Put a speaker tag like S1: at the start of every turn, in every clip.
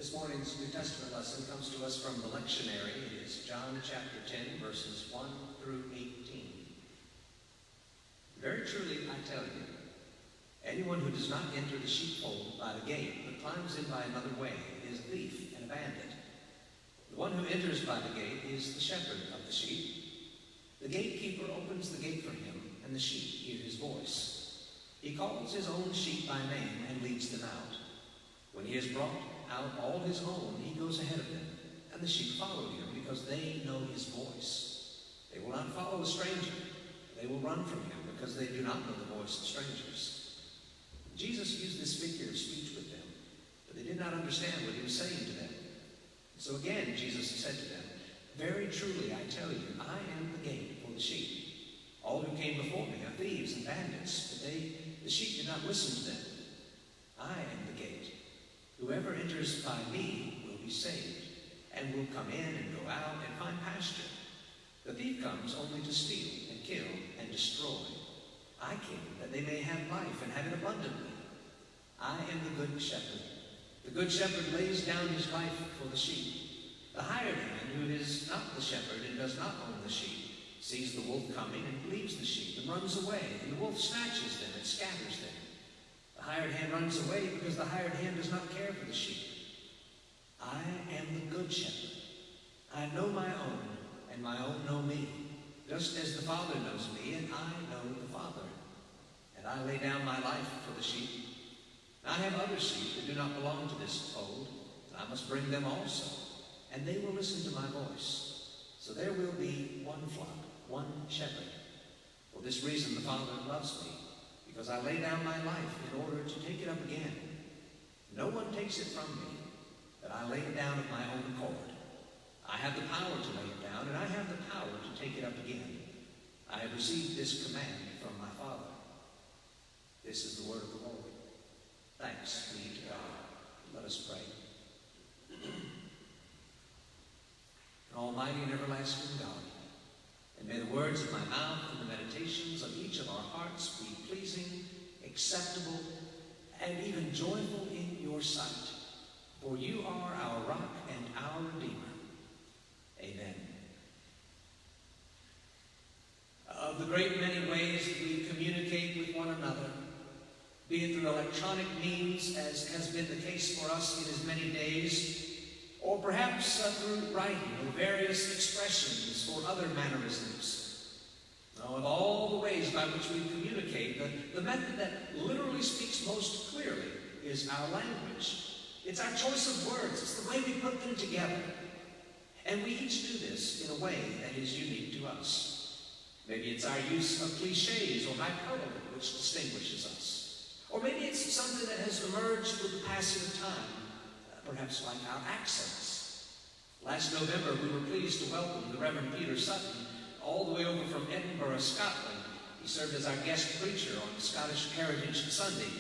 S1: This morning's New Testament lesson comes to us from the lectionary. It is John chapter 10, verses 1 through 18. Very truly, I tell you, anyone who does not enter the sheepfold by the gate, but climbs in by another way, is a thief and a bandit. The one who enters by the gate is the shepherd of the sheep. The gatekeeper opens the gate for him, and the sheep hear his voice. He calls his own sheep by name and leads them out. When he has brought out all his own, he goes ahead of them, and the sheep follow him because they know his voice. They will not follow a stranger. They will run from him because they do not know the voice of strangers. Jesus used this figure of speech with them, but they did not understand what he was saying to them. So again, Jesus said to them, "Very truly, I tell you, I am the gate for the sheep. All who came before me are thieves and bandits, but the sheep did not listen to them. I am the gate. Whoever enters by me will be saved, and will come in and go out and find pasture. The thief comes only to steal and kill and destroy. I came that they may have life and have it abundantly. I am the good shepherd. The good shepherd lays down his life for the sheep. The hired hand, who is not the shepherd and does not own the sheep, sees the wolf coming and leaves the sheep and runs away, and the wolf snatches them and scatters them. The hired hand runs away because the hired hand does not care for the sheep. I am the good shepherd. I know my own, and my own know me, just as the Father knows me, and I know the Father. And I lay down my life for the sheep. I have other sheep that do not belong to this fold, and I must bring them also, and they will listen to my voice. So there will be one flock, one shepherd. For this reason the Father loves me, because I lay down my life in order to take it up again. No one takes it from me, but I lay it down of my own accord. I have the power to lay it down, and I have the power to take it up again. I have received this command from my Father." This is the word of the Lord. Thanks be to God. Let us pray. Almighty and everlasting God, and may the words of my mouth and the meditations of each of our hearts be pleasing, acceptable, and even joyful in your sight. For you are our rock and our Redeemer. Amen. Of the great many ways we communicate with one another, be it through electronic means, as has been the case for us in as many days, or perhaps through writing or various expressions or other mannerisms. Of all the ways by which we communicate, the method that literally speaks most clearly is our language. It's our choice of words. It's the way we put them together. And we each do this in a way that is unique to us. Maybe it's our use of cliches or hyperbole which distinguishes us. Or maybe it's something that has emerged with the passing of time, perhaps like our accents. Last November, we were pleased to welcome the Reverend Peter Sutton all the way over from Edinburgh, Scotland. He served as our guest preacher on Scottish Heritage Sunday.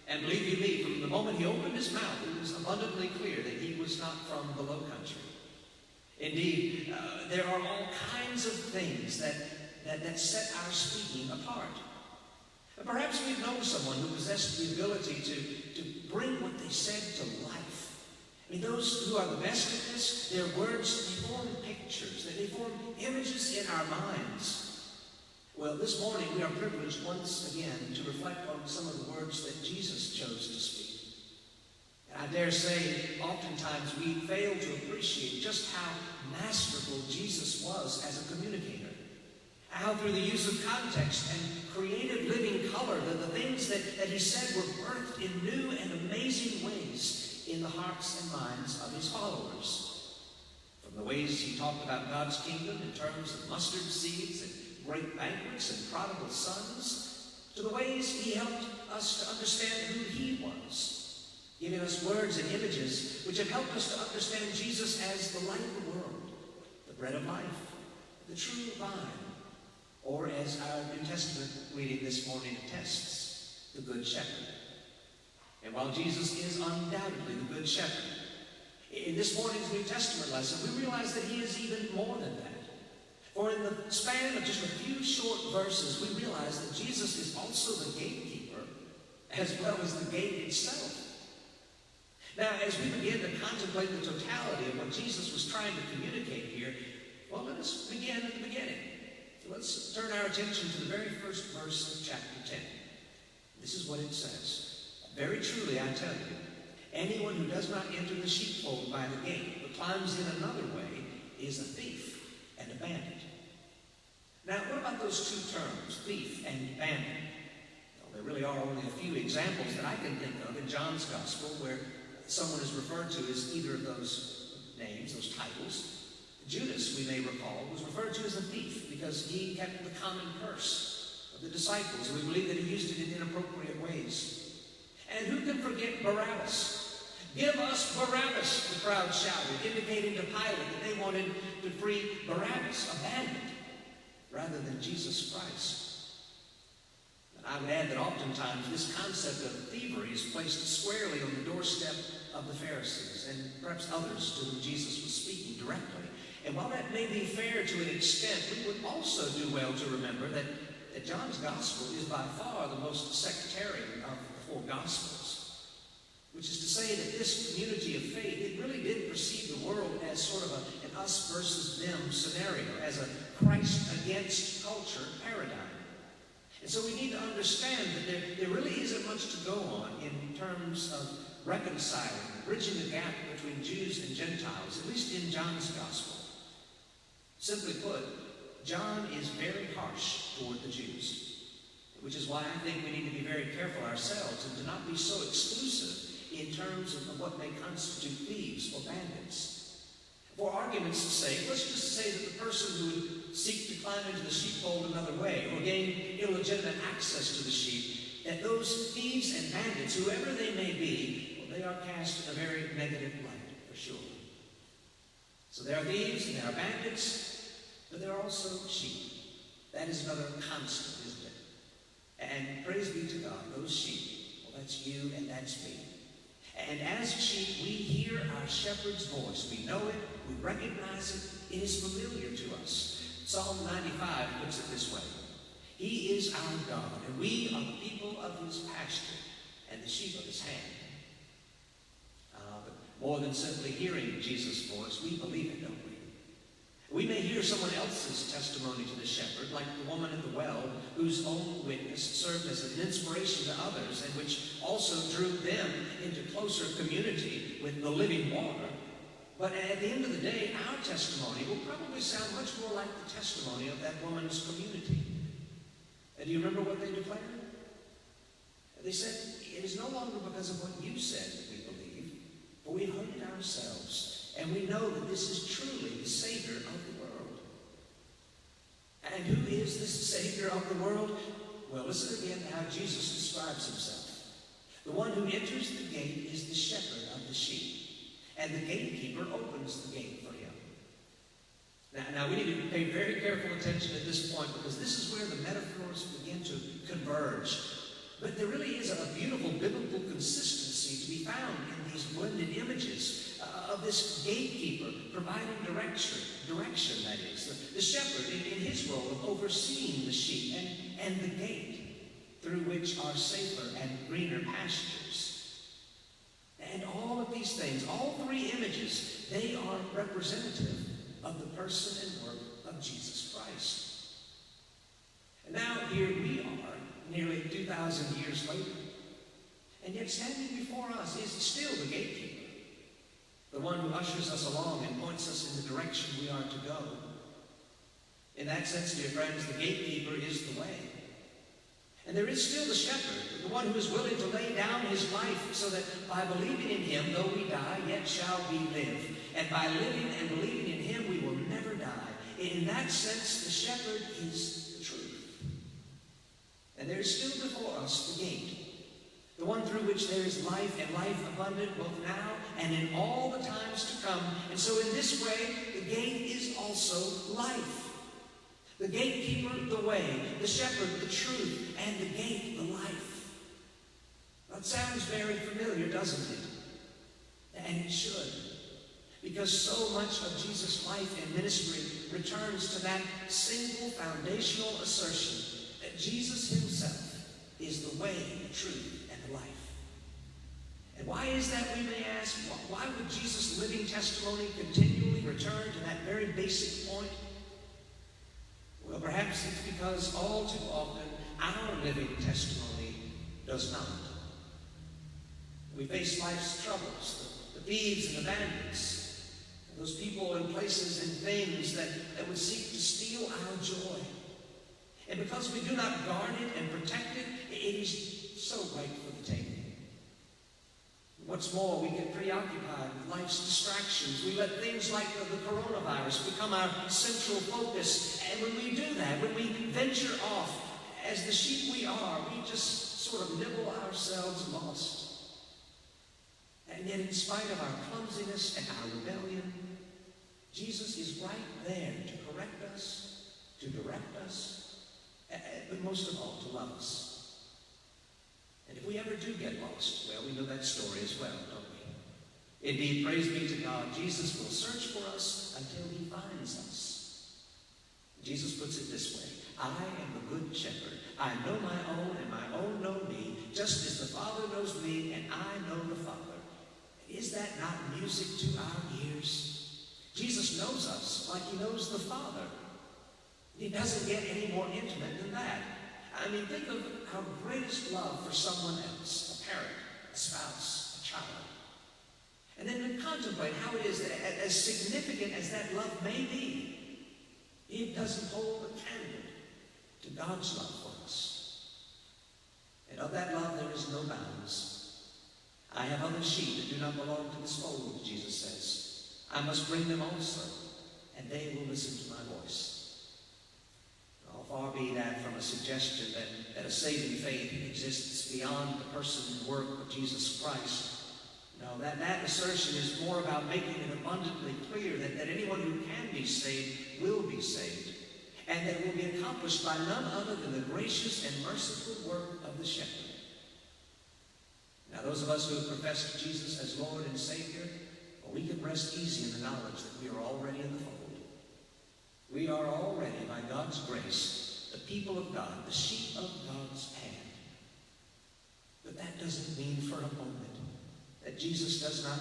S1: And believe you me, from the moment he opened his mouth, it was abundantly clear that he was not from the Low Country. Indeed, there are all kinds of things that set our speaking apart. Perhaps we've known someone who possessed the ability to bring what they said to life. I mean, those who are the best at this, their words, they form pictures, they form images in our minds. Well, this morning we are privileged once again to reflect on some of the words that Jesus chose to speak. And I dare say, oftentimes we fail to appreciate just how masterful Jesus was as a communicator. How through the use of context and creative living color, the things that he said were birthed in new and amazing ways in the hearts and minds of his followers. From the ways he talked about God's kingdom in terms of mustard seeds and great banquets and prodigal sons, to the ways he helped us to understand who he was, giving us words and images which have helped us to understand Jesus as the light of the world, the bread of life, the true vine, or as our New Testament reading this morning attests, the Good Shepherd. And while Jesus is undoubtedly the Good Shepherd, in this morning's New Testament lesson, we realize that he is even more than that. For in the span of just a few short verses, we realize that Jesus is also the gatekeeper, as well as the gate itself. Now, as we begin to contemplate the totality of what Jesus was trying to communicate here, well, let us begin at the beginning. So let's turn our attention to the very first verse of chapter 10. This is what it says. Very truly, I tell you, anyone who does not enter the sheepfold by the gate, but climbs in another way, is a thief and a bandit. Now, what about those two terms, thief and bandit? Well, there really are only a few examples that I can think of in John's Gospel where someone is referred to as either of those names, those titles. Judas, we may recall, was referred to as a thief because he kept the common purse of the disciples. We believe that he used it in inappropriate ways. And who can forget Barabbas? Give us Barabbas, the crowd shouted, indicating to Pilate that they wanted to free Barabbas, a bandit, rather than Jesus Christ. And I would add that oftentimes this concept of thievery is placed squarely on the doorstep of the Pharisees and perhaps others to whom Jesus was speaking directly. And while that may be fair to an extent, we would also do well to remember that John's Gospel is by far the most sectarian of the four Gospels, which is to say that this community of faith, it really did perceive the world as sort of an us versus them scenario, as a Christ against culture paradigm. And so we need to understand that there really isn't much to go on in terms of reconciling, bridging the gap between Jews and Gentiles, at least in John's Gospel. Simply put, John is very harsh toward the Jews, which is why I think we need to be very careful ourselves and to not be so exclusive in terms of what may constitute thieves or bandits. For argument's sake, let's just say that the person who would seek to climb into the sheepfold another way or gain illegitimate access to the sheep, that those thieves and bandits, whoever they may be, well, they are cast in a very negative light, for sure. So there are thieves and there are bandits, but there are also sheep. That is another constant, isn't it? And praise be to God, those sheep, well, that's you and that's me. And as sheep, we hear our shepherd's voice. We know it, we recognize it, it is familiar to us. Psalm 95 puts it this way. He is our God, and we are the people of his pasture and the sheep of his hand. But more than simply hearing Jesus' voice, we believe it, don't we? We may hear someone else's testimony to the shepherd, like the woman at the well, whose own witness served as an inspiration to others and which also drew them into closer community with the living water. But at the end of the day, our testimony will probably sound much more like the testimony of that woman's community. And do you remember what they declared? They said, it is no longer because of what you said that we believe, but we've heard it ourselves. And we know that this is truly the Savior of the world. And who is this Savior of the world? Well, listen again to how Jesus describes himself. The one who enters the gate is the shepherd of the sheep, and the gatekeeper opens the gate for him. Now we need to pay very careful attention at this point because this is where the metaphors begin to converge. But there really is a beautiful biblical consistency to be found in these blended images of this gatekeeper providing direction that is. The shepherd in his role of overseeing the sheep and the gate through which are safer and greener pastures. And all of these things, all three images, they are representative of the person and work of Jesus Christ. And now here we are, nearly 2,000 years later. And yet standing before us is still the gatekeeper, the one who ushers us along and points us in the direction we are to go. In that sense, dear friends, the gatekeeper is the way. And there is still the shepherd, the one who is willing to lay down his life so that by believing in him, though we die, yet shall we live. And by living and believing in him, we will never die. In that sense, the shepherd is the truth. And there is still before us the gate, the one through which there is life and life abundant both now and in all the times to come. And so in this way, the gate is also life. The gatekeeper, the way, the shepherd, the truth, and the gate, the life. That sounds very familiar, doesn't it? And it should. Because so much of Jesus' life and ministry returns to that single foundational assertion that Jesus himself is the way, the truth, and the life. And why is that, we may ask? Why would Jesus' living testimony continually return to that very basic point? Well, perhaps it's because all too often our living testimony does not. We face life's troubles, the thieves and the bandits, and those people and places and things that would seek to steal our joy. And because we do not guard it and protect it, it is so ripe for the taking. What's more, we get preoccupied with life's distractions. We let things like the coronavirus become our central focus. And when we do that, when we venture off as the sheep we are, we just sort of nibble ourselves lost. And yet, in spite of our clumsiness and our rebellion, Jesus is right there to correct us, to direct us, but most of all, to love us. And if we ever do get lost, well, we know that story as well, don't we? Indeed, praise be to God, Jesus will search for us until he finds us. Jesus puts it this way: I am the good shepherd. I know my own, and my own know me, just as the Father knows me, and I know the Father. Is that not music to our ears? Jesus knows us like he knows the Father. He doesn't get any more intimate than that. I mean, think of our greatest love for someone else, a parent, a spouse, a child. And then contemplate how it is that, as significant as that love may be, it doesn't hold a candle to God's love for us. And of that love there is no bounds. I have other sheep that do not belong to this fold, Jesus says. I must bring them also, and they will listen to my voice. Far be that from a suggestion that a saving faith exists beyond the person and work of Jesus Christ. No, that assertion is more about making it abundantly clear that anyone who can be saved will be saved, and that will be accomplished by none other than the gracious and merciful work of the shepherd. Now, those of us who have professed Jesus as Lord and Savior, well, we can rest easy in the knowledge that we are already in the fold. We are already, by God's grace, the people of God, the sheep of God's hand. But that doesn't mean for a moment that Jesus does not,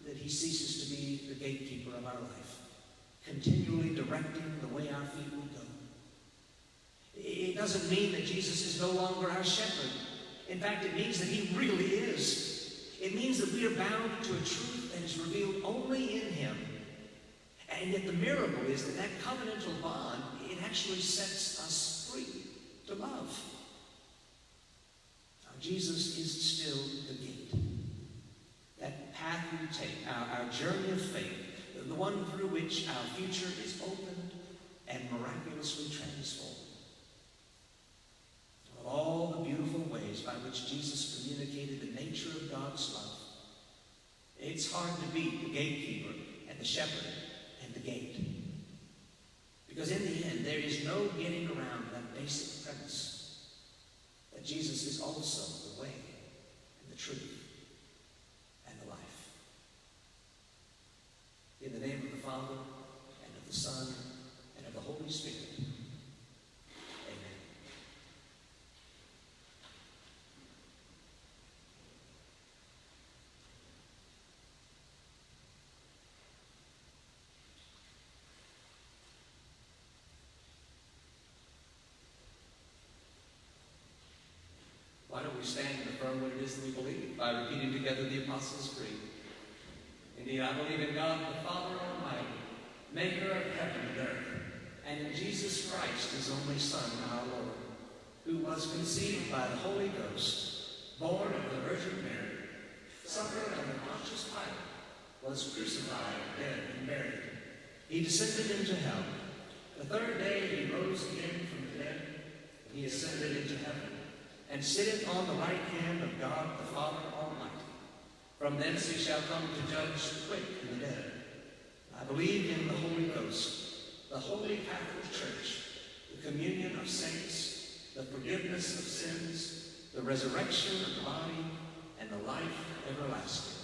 S1: that he ceases to be the gatekeeper of our life, continually directing the way our feet will go. It doesn't mean that Jesus is no longer our shepherd. In fact, it means that he really is. It means that we are bound to a truth that is revealed only in him. And yet the miracle is that that covenantal bond, it actually sets us free to love. Now, Jesus is still the gate. That path we take, our journey of faith, the one through which our future is opened and miraculously transformed. Of all the beautiful ways by which Jesus communicated the nature of God's love, it's hard to beat the gatekeeper and the shepherd and the gate. Because in the end, there is no getting around that basic premise that Jesus is also the way and the truth and the life. In the name of the Father, and of the Son, and of the Holy Spirit. Amen. Why don't we stand and affirm what it is that we believe by repeating together the Apostles' Creed? Indeed, I believe in God, the Father Almighty, maker of heaven and earth, and in Jesus Christ, his only Son, our Lord, who was conceived by the Holy Ghost, born of the Virgin Mary, suffered under Pontius Pilate, was crucified, dead, and buried. He descended into hell. The third day he rose again from the dead, and he ascended into heaven, and sitteth on the right hand of God the Father Almighty. From thence he shall come to judge the quick and the dead. I believe in the Holy Ghost, the Holy Catholic Church, the communion of saints, the forgiveness of sins, the resurrection of the body, and the life everlasting.